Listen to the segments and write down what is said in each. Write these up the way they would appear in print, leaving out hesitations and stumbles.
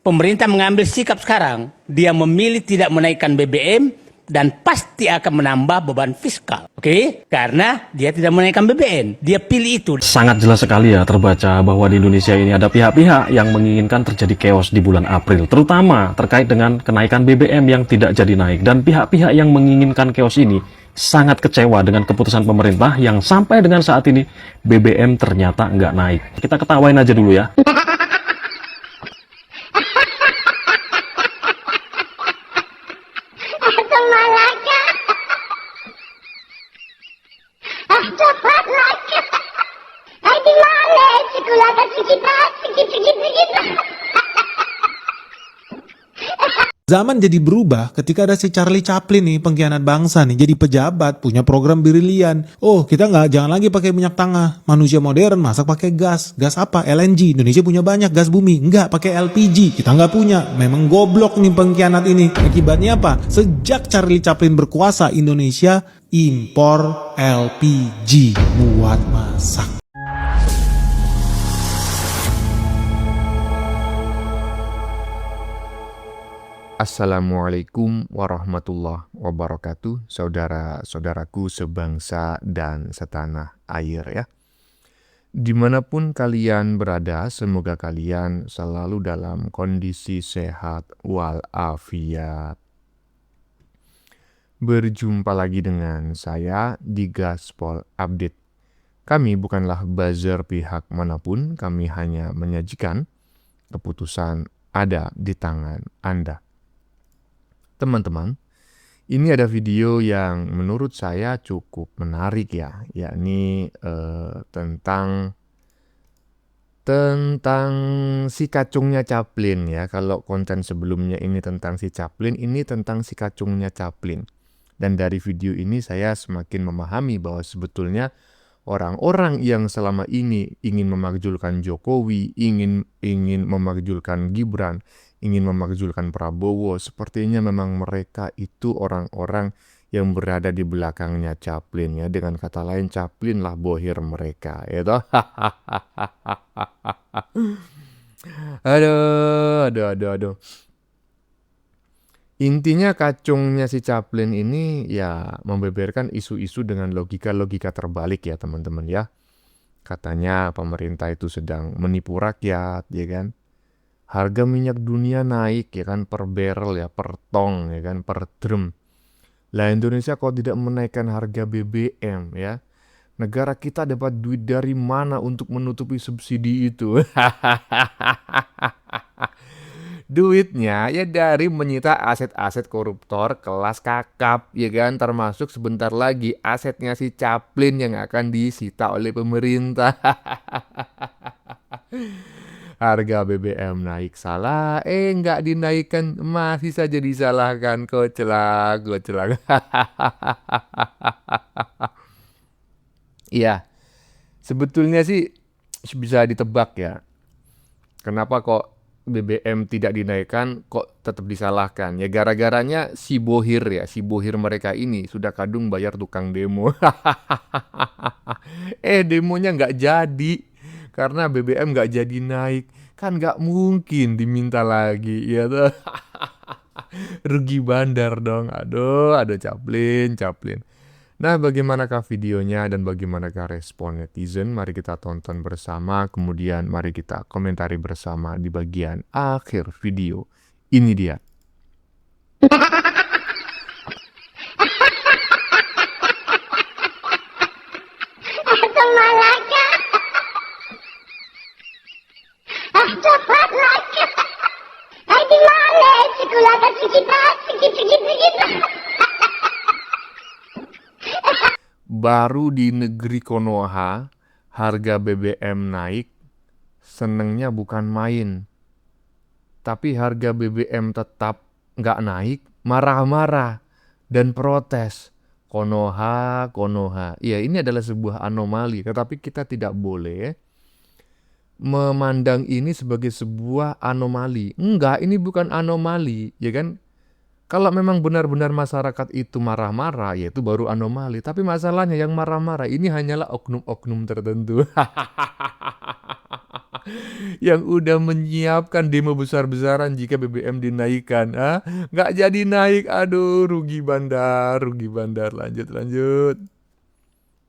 pemerintah mengambil sikap sekarang, dia memilih tidak menaikkan BBM dan pasti akan menambah beban fiskal. Oke? Karena dia tidak menaikkan BBM, dia pilih itu. Sangat jelas sekali ya terbaca bahwa di Indonesia ini ada pihak-pihak yang menginginkan terjadi chaos di bulan April, terutama terkait dengan kenaikan BBM yang tidak jadi naik. Dan pihak-pihak yang menginginkan chaos ini sangat kecewa dengan keputusan pemerintah yang sampai dengan saat ini BBM ternyata nggak naik. Kita ketawain aja dulu ya. Zaman jadi berubah ketika ada si Charlie Chaplin nih, pengkhianat bangsa nih, jadi pejabat, punya program brilian. Oh, kita jangan lagi pakai minyak tanah. Manusia modern masak pakai gas. Gas apa? LNG. Indonesia punya banyak gas bumi. Enggak, pakai LPG. Kita nggak punya. Memang goblok nih pengkhianat ini. Akibatnya apa? Sejak Charlie Chaplin berkuasa, Indonesia impor LPG buat masak. Assalamualaikum warahmatullahi wabarakatuh, saudara-saudaraku sebangsa dan setanah air ya. Dimanapun kalian berada, semoga kalian selalu dalam kondisi sehat walafiat. Berjumpa lagi dengan saya di Gaspol Update. Kami bukanlah buzzer pihak manapun, kami hanya menyajikan keputusan ada di tangan Anda. Teman-teman, ini ada video yang menurut saya cukup menarik ya, yakni tentang si kacungnya Chaplin ya. Kalau konten sebelumnya ini tentang si Chaplin, ini tentang si kacungnya Chaplin. Dan dari video ini saya semakin memahami bahwa sebetulnya orang-orang yang selama ini ingin memakzulkan Jokowi, ingin memakzulkan Gibran, ingin memakzulkan Prabowo, sepertinya memang mereka itu orang-orang yang berada di belakangnya Chaplin ya. Dengan kata lain, Chaplin lah bohir mereka ya toh. Aduh. Intinya kacungnya si Chaplin ini ya membeberkan isu-isu dengan logika-logika terbalik ya teman-teman ya. Katanya pemerintah itu sedang menipu rakyat ya kan. Harga minyak dunia naik ya kan, per barrel ya, per tong ya kan, per drum. Lah Indonesia kalau tidak menaikkan harga BBM ya, negara kita dapat duit dari mana untuk menutupi subsidi itu? Duitnya ya dari menyita aset-aset koruptor kelas kakap ya kan, termasuk sebentar lagi asetnya si Chaplin yang akan disita oleh pemerintah. Harga BBM naik salah, nggak dinaikkan, masih saja disalahkan, koclak. Iya, sebetulnya sih bisa ditebak ya. Kenapa kok BBM tidak dinaikkan, kok tetap disalahkan? Ya gara-garanya si bohir mereka ini sudah kadung bayar tukang demo. Demonya nggak jadi. Karena BBM nggak jadi naik, kan nggak mungkin diminta lagi, ya tuh. Rugi bandar dong, aduh Chaplin. Nah, bagaimanakah videonya dan bagaimanakah respon netizen? Mari kita tonton bersama, kemudian mari kita komentari bersama di bagian akhir video. Ini dia. Baru di negeri Konoha, harga BBM naik, senengnya bukan main. Tapi harga BBM tetap nggak naik, marah-marah dan protes. Konoha. Ya, ini adalah sebuah anomali, tetapi kita tidak boleh memandang ini sebagai sebuah anomali. Enggak, ini bukan anomali, ya kan? Kalau memang benar-benar masyarakat itu marah-marah, ya itu baru anomali. Tapi masalahnya yang marah-marah ini hanyalah oknum-oknum tertentu. Yang udah menyiapkan demo besar-besaran jika BBM dinaikkan. Nggak jadi naik, aduh rugi bandar, rugi bandar. Lanjut, lanjut.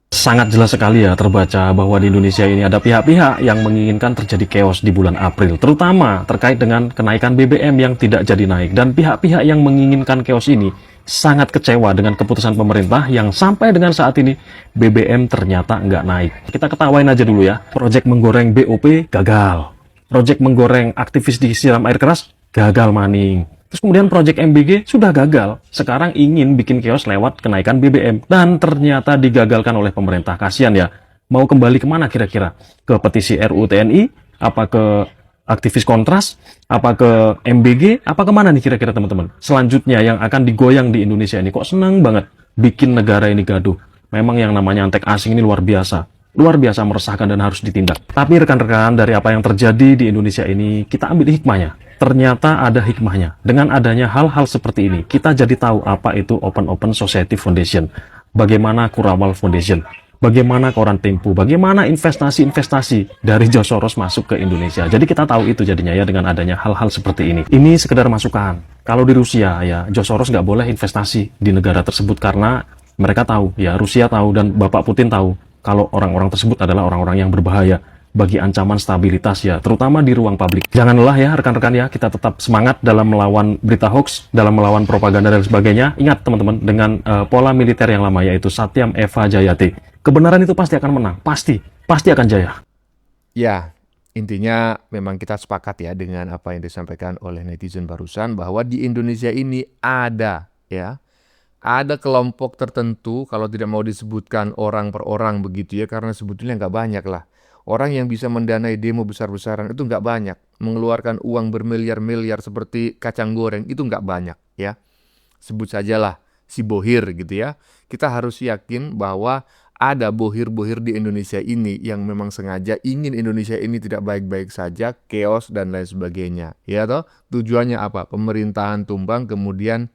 Sangat jelas sekali ya terbaca bahwa di Indonesia ini ada pihak-pihak yang menginginkan terjadi chaos di bulan April, terutama terkait dengan kenaikan BBM yang tidak jadi naik. Dan pihak-pihak yang menginginkan chaos ini sangat kecewa dengan keputusan pemerintah yang sampai dengan saat ini BBM ternyata nggak naik. Kita ketawain aja dulu ya, proyek menggoreng BOP gagal, proyek menggoreng aktivis disiram air keras gagal maning. Terus kemudian proyek MBG sudah gagal. Sekarang ingin bikin chaos lewat kenaikan BBM. Dan ternyata digagalkan oleh pemerintah. Kasian ya. Mau kembali kemana kira-kira? Ke petisi RUU TNI? Apa ke aktivis kontras? Apa ke MBG? Apa kemana nih kira-kira teman-teman? Selanjutnya yang akan digoyang di Indonesia ini. Kok senang banget bikin negara ini gaduh. Memang yang namanya antek asing ini luar biasa. Luar biasa meresahkan dan harus ditindak. Tapi rekan-rekan, dari apa yang terjadi di Indonesia ini, kita ambil hikmahnya. Ternyata ada hikmahnya. Dengan adanya hal-hal seperti ini, kita jadi tahu apa itu Open Society Foundation, bagaimana Kurawal Foundation, bagaimana Koran Tempo, bagaimana investasi-investasi dari George Soros masuk ke Indonesia. Jadi kita tahu itu jadinya ya dengan adanya hal-hal seperti ini. Ini sekedar masukan. Kalau di Rusia ya, George Soros nggak boleh investasi di negara tersebut karena mereka tahu, ya Rusia tahu dan Bapak Putin tahu kalau orang-orang tersebut adalah orang-orang yang berbahaya bagi ancaman stabilitas ya, terutama di ruang publik. Jangan lelah ya rekan-rekan ya, kita tetap semangat dalam melawan berita hoax, dalam melawan propaganda dan sebagainya. Ingat teman-teman, dengan pola militer yang lama yaitu Satyam Eva Jayate. Kebenaran itu pasti akan menang, pasti akan jaya. Ya, intinya memang kita sepakat ya dengan apa yang disampaikan oleh netizen barusan bahwa di Indonesia ini ada kelompok tertentu, kalau tidak mau disebutkan orang per orang begitu ya, karena sebetulnya nggak banyak lah. Orang yang bisa mendanai demo besar-besaran itu nggak banyak. Mengeluarkan uang bermiliar-miliar seperti kacang goreng itu nggak banyak ya. Sebut sajalah si bohir gitu ya. Kita harus yakin bahwa ada bohir-bohir di Indonesia ini yang memang sengaja ingin Indonesia ini tidak baik-baik saja, chaos dan lain sebagainya. Ya toh, tujuannya apa? Pemerintahan tumbang, kemudian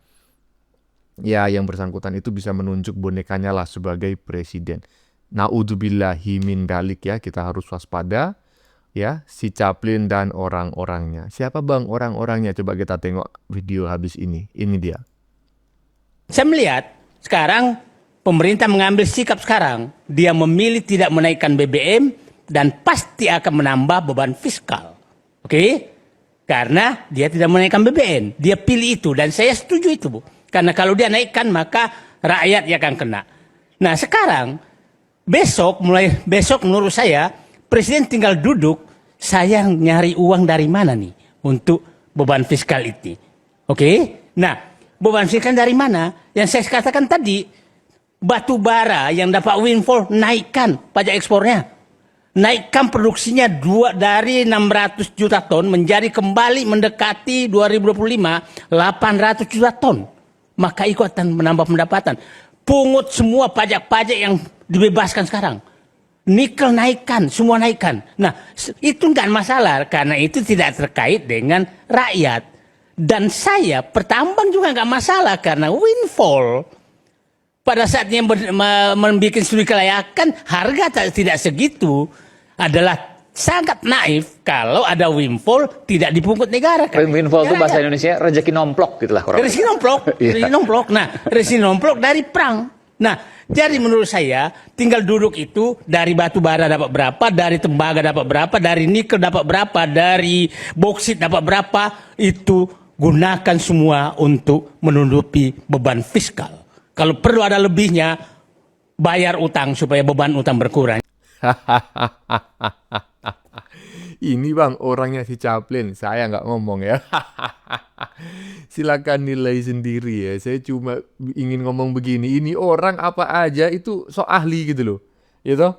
ya yang bersangkutan itu bisa menunjuk bonekanya lah sebagai presiden. Naudzubillahi min dalik ya, kita harus waspada ya, si Chaplin dan orang-orangnya. Siapa bang orang-orangnya? Coba kita tengok video habis ini. Ini dia. Saya melihat sekarang pemerintah mengambil sikap sekarang. Dia memilih tidak menaikkan BBM dan pasti akan menambah beban fiskal. Oke? Karena dia tidak menaikkan BBM. Dia pilih itu dan saya setuju itu, Bu. Karena kalau dia naikkan maka rakyat yang akan kena. Nah sekarang mulai besok menurut saya, Presiden tinggal duduk, saya nyari uang dari mana nih untuk beban fiskal itu. Oke? Nah, beban fiskal dari mana? Yang saya katakan tadi, batu bara yang dapat windfall, naikkan pajak ekspornya. Naikkan produksinya dari 600 juta ton menjadi kembali mendekati 2025 800 juta ton. Maka itu akan menambah pendapatan. Pungut semua pajak-pajak yang dibebaskan sekarang. Nikel naikkan, semua naikkan. Nah, itu enggak masalah karena itu tidak terkait dengan rakyat. Dan saya pertambang juga enggak masalah karena windfall. Pada saatnya membuat studi kelayakan, harga tidak segitu adalah sangat naif kalau ada windfall tidak dipungut negara. Windfall itu bahasa Indonesia rezeki nomplok gitulah kurang. Rezeki nomplok, rezeki nomplok. Nah, rezeki nomplok dari perang. Nah, jadi menurut saya tinggal duduk itu dari batu bara dapat berapa, dari tembaga dapat berapa, dari nikel dapat berapa, dari boksit dapat berapa, itu gunakan semua untuk menutupi beban fiskal. Kalau perlu ada lebihnya, bayar utang supaya beban utang berkurang. Ini bang orangnya si Chaplin, saya nggak ngomong ya. Silakan nilai sendiri ya. Saya cuma ingin ngomong begini. Ini orang apa aja itu so ahli gitu loh, gitu.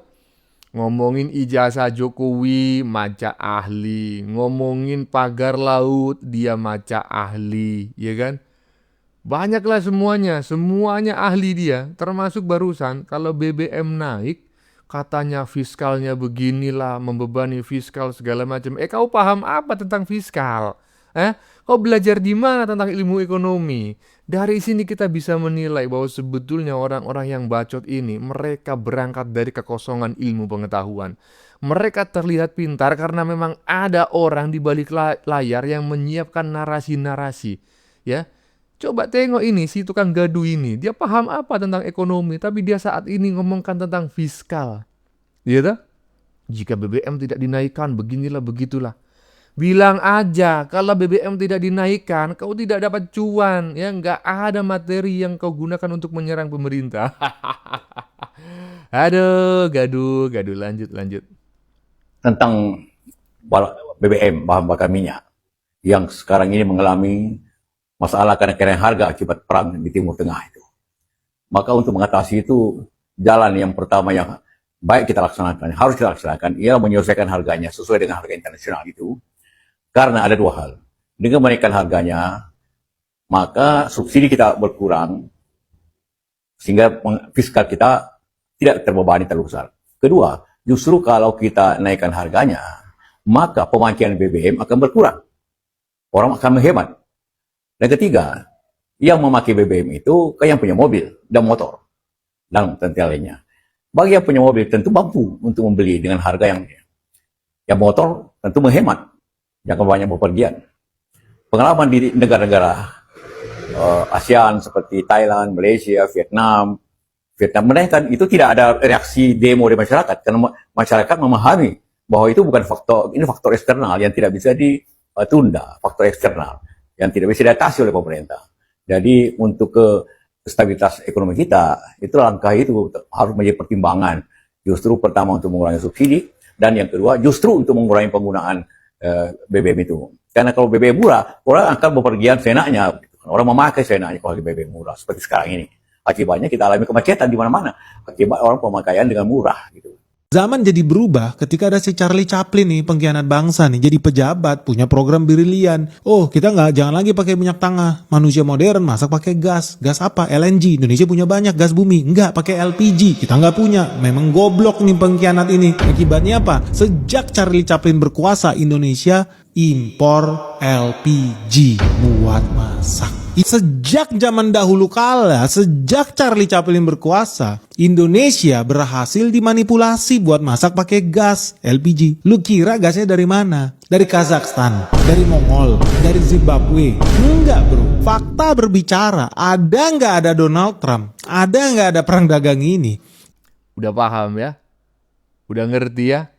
Ngomongin ijazah Jokowi, maca ahli. Ngomongin pagar laut, dia maca ahli, ya kan? Banyaklah semuanya ahli dia. Termasuk barusan kalau BBM naik, katanya fiskalnya beginilah, membebani fiskal segala macam. Kau paham apa tentang fiskal? Kau belajar di mana tentang ilmu ekonomi? Dari sini kita bisa menilai bahwa sebetulnya orang-orang yang bacot ini, mereka berangkat dari kekosongan ilmu pengetahuan. Mereka terlihat pintar karena memang ada orang di balik layar yang menyiapkan narasi-narasi. Ya, coba tengok ini si tukang gaduh ini, dia paham apa tentang ekonomi, tapi dia saat ini ngomongkan tentang fiskal. Gitu? Jika BBM tidak dinaikkan, beginilah begitulah. Bilang aja, kalau BBM tidak dinaikkan, kau tidak dapat cuan. Ya, nggak ada materi yang kau gunakan untuk menyerang pemerintah. Aduh, gaduh, lanjut. Tentang BBM, bahan bakar minyak, yang sekarang ini mengalami masalah kenaikan harga akibat perang di Timur Tengah itu. Maka untuk mengatasi itu, jalan yang pertama yang baik kita laksanakan, harus kita laksanakan, ialah menyelesaikan harganya sesuai dengan harga internasional itu. Karena ada dua hal. Dengan menaikkan harganya, maka subsidi kita berkurang, sehingga fiskal kita tidak terbebani terlalu besar. Kedua, justru kalau kita naikkan harganya, maka pemakaian BBM akan berkurang. Orang akan menghemat. Dan ketiga, yang memakai BBM itu yang punya mobil dan motor. Dan tentu lainnya. Bagi yang punya mobil tentu mampu untuk membeli dengan harga yang motor tentu menghemat. Jangan banyak bepergian. Pengalaman di negara-negara ASEAN seperti Thailand, Malaysia, Vietnam menaikkan itu tidak ada reaksi demo di masyarakat karena masyarakat memahami bahwa itu bukan ini faktor eksternal yang tidak bisa ditunda, faktor eksternal yang tidak bisa diatasi oleh pemerintah. Jadi untuk stabilitas ekonomi kita, itu langkah itu harus menjadi pertimbangan. Justru pertama untuk mengurangi subsidi, dan yang kedua justru untuk mengurangi penggunaan BBM itu. Karena kalau BBM murah, orang akan bepergian seenaknya. Orang memakai seenaknya kalau BBM murah, seperti sekarang ini. Akibatnya kita alami kemacetan di mana-mana. Akibat orang pemakaian dengan murah gitu. Zaman jadi berubah ketika ada si Charlie Chaplin nih, pengkhianat bangsa nih, jadi pejabat, punya program brilian. Oh, kita jangan lagi pakai minyak tanah. Manusia modern masak pakai gas. Gas apa? LNG. Indonesia punya banyak gas bumi. Enggak, pakai LPG. Kita nggak punya. Memang goblok nih pengkhianat ini. Akibatnya apa? Sejak Charlie Chaplin berkuasa, Indonesia impor LPG buat masak. Sejak zaman dahulu kala, sejak Charlie Chaplin berkuasa, Indonesia berhasil dimanipulasi buat masak pakai gas LPG. Lu kira gasnya dari mana? Dari Kazakhstan, dari Mongol, dari Zimbabwe? Enggak bro, fakta berbicara. Ada nggak ada Donald Trump? Ada nggak ada perang dagang ini? Udah paham ya? Udah ngerti ya?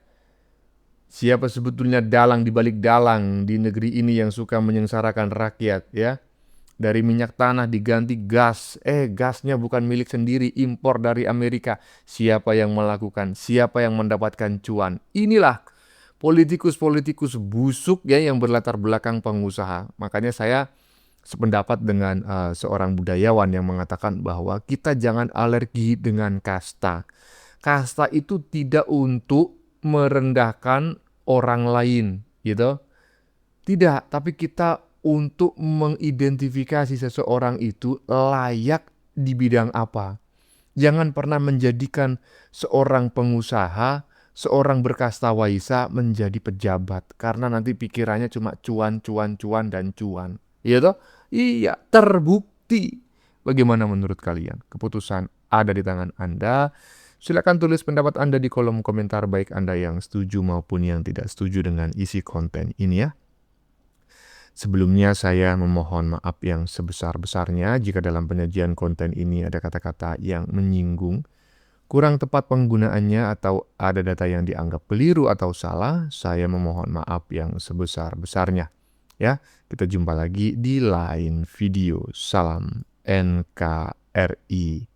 Siapa sebetulnya dalang di balik dalang di negeri ini yang suka menyengsarakan rakyat ya? Dari minyak tanah diganti gas. Gasnya bukan milik sendiri, impor dari Amerika. Siapa yang melakukan? Siapa yang mendapatkan cuan? Inilah politikus-politikus busuk ya yang berlatar belakang pengusaha. Makanya saya sependapat dengan seorang budayawan yang mengatakan bahwa kita jangan alergi dengan kasta. Kasta itu tidak untuk merendahkan orang lain, gitu. Tidak, tapi kita untuk mengidentifikasi seseorang itu layak di bidang apa. Jangan pernah menjadikan seorang pengusaha, seorang berkasta waisa menjadi pejabat. Karena nanti pikirannya cuma cuan, dan cuan. Iya toh? Iya, terbukti. Bagaimana menurut kalian? Keputusan ada di tangan Anda. Silakan tulis pendapat Anda di kolom komentar, baik Anda yang setuju maupun yang tidak setuju dengan isi konten ini ya. Sebelumnya saya memohon maaf yang sebesar-besarnya jika dalam penyajian konten ini ada kata-kata yang menyinggung, kurang tepat penggunaannya atau ada data yang dianggap keliru atau salah. Saya memohon maaf yang sebesar-besarnya. Ya, kita jumpa lagi di lain video. Salam NKRI.